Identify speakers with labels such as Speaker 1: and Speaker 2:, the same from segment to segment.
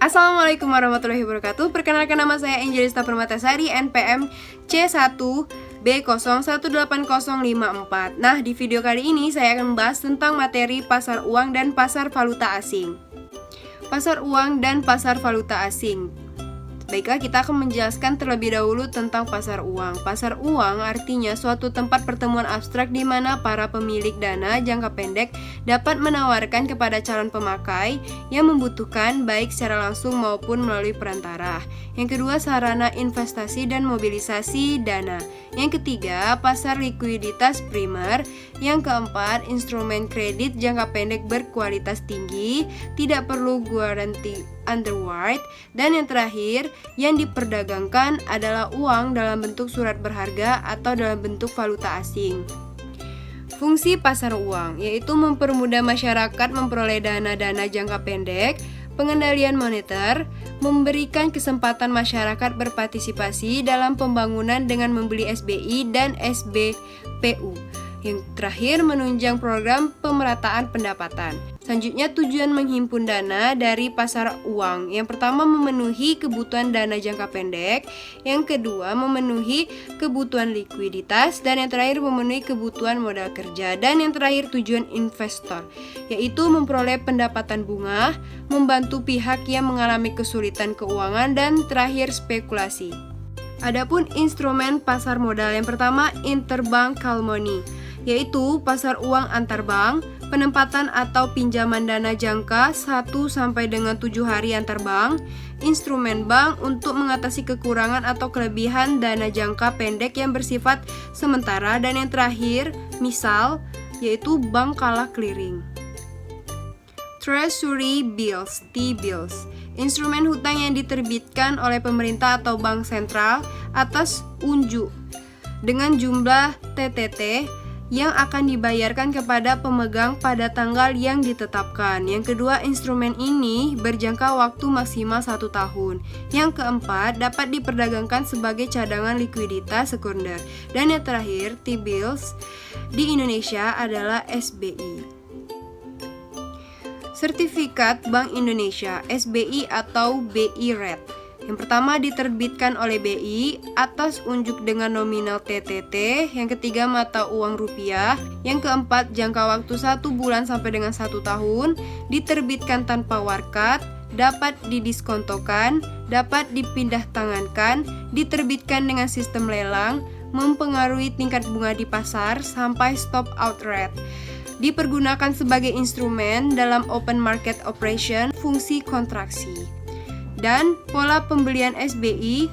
Speaker 1: Assalamualaikum warahmatullahi wabarakatuh. Perkenalkan, nama saya Angelista Permatasari, NPM C1B018054. Nah, di video kali ini saya akan membahas tentang materi pasar uang dan pasar valuta asing. Pasar uang dan pasar valuta asing. Baiklah, kita akan menjelaskan terlebih dahulu tentang pasar uang. Pasar uang artinya suatu tempat pertemuan abstrak di mana para pemilik dana jangka pendek dapat menawarkan kepada calon pemakai yang membutuhkan baik secara langsung maupun melalui perantara. Yang kedua, sarana investasi dan mobilisasi dana. Yang ketiga, pasar likuiditas primer. Yang keempat, instrumen kredit jangka pendek berkualitas tinggi, tidak perlu guaranti underwrite. Dan yang terakhir, yang diperdagangkan adalah uang dalam bentuk surat berharga atau dalam bentuk valuta asing. Fungsi pasar uang yaitu mempermudah masyarakat memperoleh dana-dana jangka pendek, pengendalian moneter, memberikan kesempatan masyarakat berpartisipasi dalam pembangunan dengan membeli SBI dan SBPU. Yang terakhir, menunjang program pemerataan pendapatan. Selanjutnya, tujuan menghimpun dana dari pasar uang. Yang pertama, memenuhi kebutuhan dana jangka pendek. Yang kedua, memenuhi kebutuhan likuiditas. Dan yang terakhir, memenuhi kebutuhan modal kerja. Dan yang terakhir, tujuan investor, yaitu memperoleh pendapatan bunga, membantu pihak yang mengalami kesulitan keuangan, dan terakhir, spekulasi. Adapun instrumen pasar modal, yang pertama, interbank call money, yaitu pasar uang antar bank, penempatan atau pinjaman dana jangka 1 sampai dengan 7 hari antar bank, instrumen bank untuk mengatasi kekurangan atau kelebihan dana jangka pendek yang bersifat sementara, dan yang terakhir, misal, yaitu bank kalah clearing. Treasury bills, T-bills, instrumen hutang yang diterbitkan oleh pemerintah atau bank sentral atas unjuk dengan jumlah TTT yang akan dibayarkan kepada pemegang pada tanggal yang ditetapkan. Yang kedua, instrumen ini berjangka waktu maksimal 1 tahun. Yang keempat, dapat diperdagangkan sebagai cadangan likuiditas sekunder. Dan yang terakhir, T-bills di Indonesia adalah SBI. Sertifikat Bank Indonesia, SBI atau BI Rate. Yang pertama, diterbitkan oleh BI atas unjuk dengan nominal TTT. Yang ketiga, mata uang rupiah. Yang keempat, jangka waktu 1 bulan sampai dengan 1 tahun. Diterbitkan tanpa warkat, dapat didiskontokan, dapat dipindah tangankan, diterbitkan dengan sistem lelang, mempengaruhi tingkat bunga di pasar sampai stop out rate. Dipergunakan sebagai instrumen dalam open market operation, fungsi kontraksi. Dan pola pembelian SBI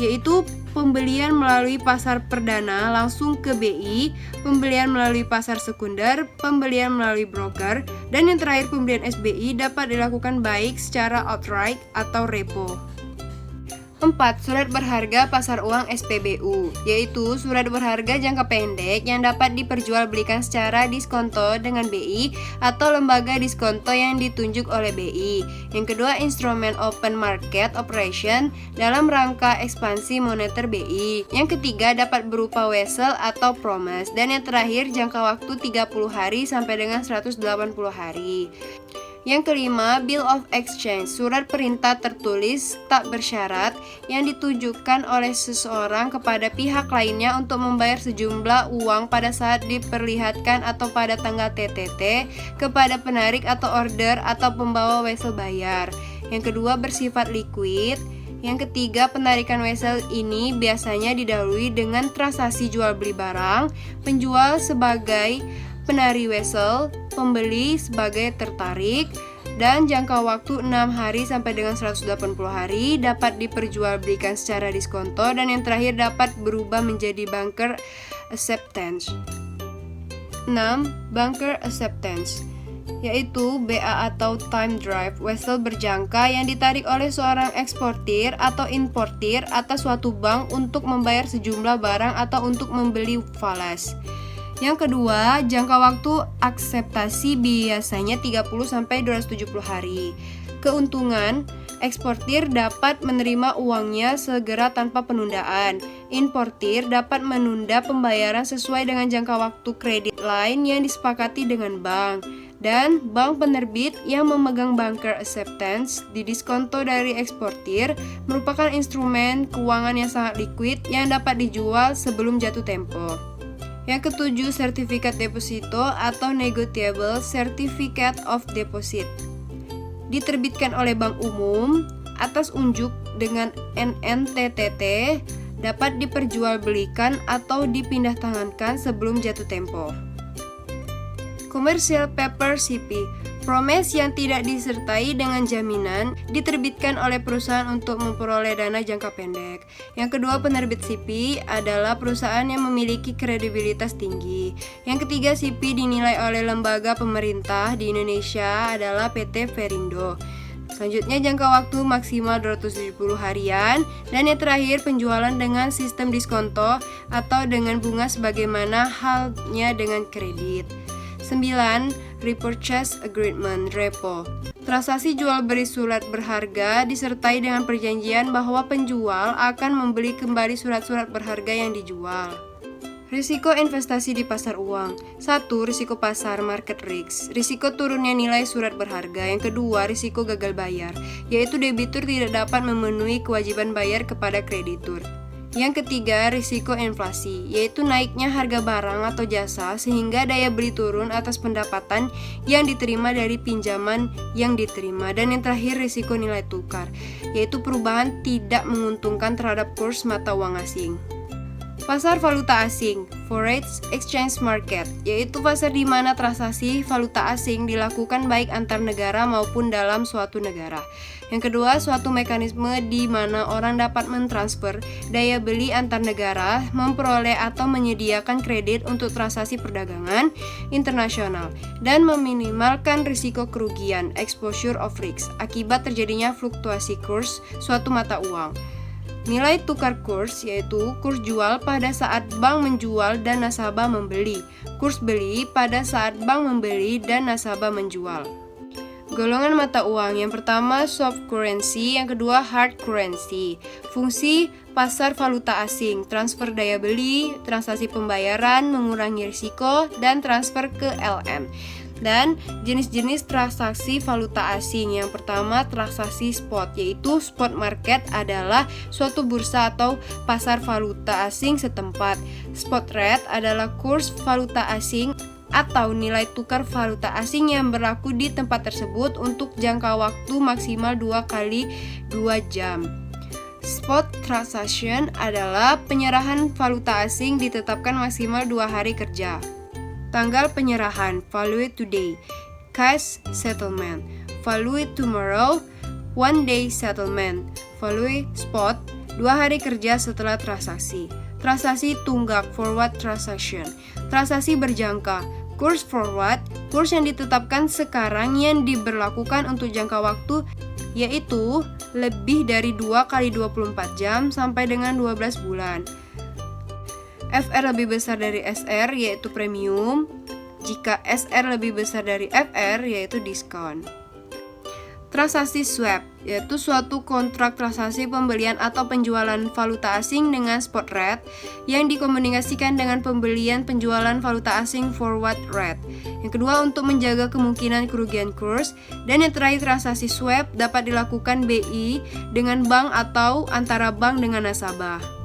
Speaker 1: yaitu pembelian melalui pasar perdana langsung ke BI, pembelian melalui pasar sekunder, pembelian melalui broker, dan yang terakhir, pembelian SBI dapat dilakukan baik secara outright atau repo. 4. Surat berharga pasar uang SPBU, yaitu surat berharga jangka pendek yang dapat diperjualbelikan secara diskonto dengan BI atau lembaga diskonto yang ditunjuk oleh BI. Yang kedua, instrumen open market operation dalam rangka ekspansi moneter BI. Yang ketiga, dapat berupa wesel atau promise. Dan yang terakhir, jangka waktu 30 hari sampai dengan 180 hari. Yang kelima, Bill of Exchange, surat perintah tertulis tak bersyarat yang ditujukan oleh seseorang kepada pihak lainnya untuk membayar sejumlah uang pada saat diperlihatkan atau pada tanggal TTT kepada penarik atau order atau pembawa wesel bayar. Yang kedua, bersifat liquid. Yang ketiga, penarikan wesel ini biasanya didahului dengan transaksi jual beli barang, penjual sebagai penari wesel, pembeli sebagai tertarik, dan jangka waktu 6 hari sampai dengan 180 hari, dapat diperjualbelikan secara diskonto, dan yang terakhir dapat berubah menjadi banker acceptance. 6. Banker acceptance, yaitu BA atau time drive, wesel berjangka yang ditarik oleh seorang eksportir atau importir atas suatu bank untuk membayar sejumlah barang atau untuk membeli falas. Yang kedua, jangka waktu akseptasi biasanya 30-270 hari. Keuntungan, eksportir dapat menerima uangnya segera tanpa penundaan. Importir dapat menunda pembayaran sesuai dengan jangka waktu kredit lain yang disepakati dengan bank. Dan bank penerbit yang memegang banker acceptance di diskonto dari eksportir merupakan instrumen keuangan yang sangat liquid yang dapat dijual sebelum jatuh tempo. Yang ketujuh, sertifikat deposito atau negotiable certificate of deposit. Diterbitkan oleh bank umum atas unjuk dengan NNTTT, dapat diperjualbelikan atau dipindah tangankan sebelum jatuh tempo. Commercial paper CP, promes yang tidak disertai dengan jaminan, diterbitkan oleh perusahaan untuk memperoleh dana jangka pendek. Yang kedua, penerbit CP adalah perusahaan yang memiliki kredibilitas tinggi. Yang ketiga, CP dinilai oleh lembaga pemerintah di Indonesia adalah PT Verindo. Selanjutnya, jangka waktu maksimal 270 harian. Dan yang terakhir, penjualan dengan sistem diskonto atau dengan bunga sebagaimana halnya dengan kredit. 9. Repurchase Agreement (REPO). Transaksi jual beli surat berharga disertai dengan perjanjian bahwa penjual akan membeli kembali surat-surat berharga yang dijual. Risiko investasi di pasar uang. 1. Risiko pasar (market risk). Risiko turunnya nilai surat berharga. Yang kedua, risiko gagal bayar, yaitu debitur tidak dapat memenuhi kewajiban bayar kepada kreditur. Yang ketiga, risiko inflasi, yaitu naiknya harga barang atau jasa sehingga daya beli turun atas pendapatan yang diterima dari pinjaman yang diterima. Dan yang terakhir, risiko nilai tukar, yaitu perubahan tidak menguntungkan terhadap kurs mata uang asing. Pasar valuta asing, Forex Exchange Market, yaitu pasar di mana transaksi valuta asing dilakukan baik antar negara maupun dalam suatu negara. Yang kedua, suatu mekanisme di mana orang dapat mentransfer daya beli antar negara, memperoleh atau menyediakan kredit untuk transaksi perdagangan internasional, dan meminimalkan risiko kerugian, exposure of risk, akibat terjadinya fluktuasi kurs suatu mata uang. Nilai tukar kurs, yaitu kurs jual pada saat bank menjual dan nasabah membeli. Kurs beli pada saat bank membeli dan nasabah menjual. Golongan mata uang, yang pertama soft currency, yang kedua hard currency. Fungsi pasar valuta asing, transfer daya beli, transaksi pembayaran, mengurangi risiko, dan transfer ke LM. Dan jenis-jenis transaksi valuta asing. Yang pertama, transaksi spot, yaitu spot market adalah suatu bursa atau pasar valuta asing setempat. Spot rate adalah kurs valuta asing atau nilai tukar valuta asing yang berlaku di tempat tersebut untuk jangka waktu maksimal 2 kali 2 jam. Spot transaction adalah penyerahan valuta asing ditetapkan maksimal 2 hari kerja. Tanggal penyerahan, value today. Cash settlement, value tomorrow. 1 day settlement, value spot, 2 hari kerja setelah transaksi. Transaksi tunggak, forward transaction. Transaksi berjangka, kurs forward, kurs yang ditetapkan sekarang yang diberlakukan untuk jangka waktu, yaitu lebih dari 2 kali 24 jam sampai dengan 12 bulan. FR lebih besar dari SR, yaitu premium. Jika SR lebih besar dari FR, yaitu diskon. Transaksi swap, yaitu suatu kontrak transaksi pembelian atau penjualan valuta asing dengan spot rate yang dikomunikasikan dengan pembelian penjualan valuta asing forward rate. Yang kedua, untuk menjaga kemungkinan kerugian kurs. Dan yang terakhir, transaksi swap dapat dilakukan BI dengan bank atau antara bank dengan nasabah.